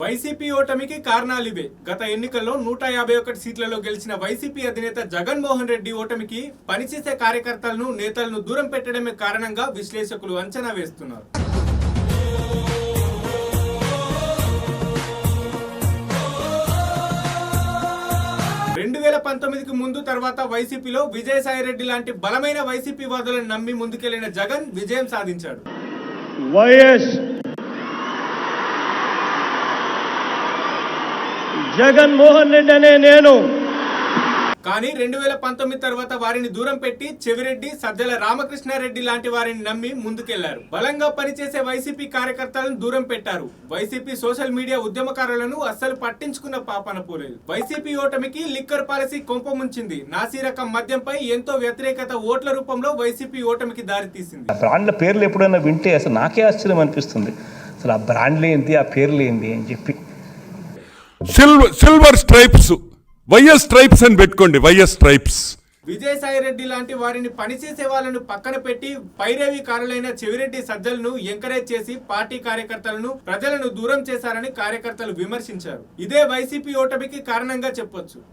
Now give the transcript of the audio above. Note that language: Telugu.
వైసీపీ ఓటమికి కారణాలివే. గత ఎన్నికల్లో 151 సీట్లలో గెలిచిన వైసీపీ అధినేత జగన్మోహన్ రెడ్డి ఓటమికి పనిచేసే కార్యకర్తలను, నేతలను దూరం పెట్టడమే కారణంగా విశ్లేషకులు అంచనా వేస్తున్నారు. కు ముందు తర్వాత వైసీపీలో విజయసాయిరెడ్డి లాంటి బలమైన వైసీపీ వాదులను నమ్మి ముందుకెళ్లిన జగన్ విజయం సాధించాడు. జగన్మోహన్ రెడ్డి అనే నేను కానీ 2019 తర్వాత వారిని దూరం పెట్టి చెవిరెడ్డి, సజ్జల రామకృష్ణారెడ్డి లాంటి వారిని నమ్మి ముందుకెళ్లారు. బలంగా పనిచేసే వైసీపీ కార్యకర్తలను దూరం పెట్టారు. వైసీపీ సోషల్ మీడియా ఉద్యమకారులను అస్సలు పట్టించుకున్న పాపన పోలేదు. వైసీపీ ఓటమికి లిక్కర్ పాలసీ కొంపముంచింది. నాసీ రకం మద్యంపై ఎంతో వ్యతిరేకత ఓట్ల రూపంలో వైసీపీ ఓటమికి దారితీసింది. బ్రాండ్ల పేర్లు ఎప్పుడైనా వింటే అసలు నాకే ఆశ్చర్యం అనిపిస్తుంది. అసలు ఆ బ్రాండ్లు ఏంటి, ఆ పేర్లు ఏంటి అని చెప్పి. సిల్వర్ స్ట్రైప్స్, వైఎస్ స్ట్రైప్స్ అని పెట్టుకోండి. YS stripes. విజయసాయిరెడ్డి లాంటి వారిని పనిచేసే వాళ్ళను పక్కన పెట్టి పైరేవికారులైన చెవిరెడ్డి, సజ్జలను ఎంకరేజ్ చేసి పార్టీ కార్యకర్తలను, ప్రజలను దూరం చేశారని కార్యకర్తలు విమర్శించారు. ఇదే వైసీపీ ఓటమికి కారణంగా చెప్పొచ్చు.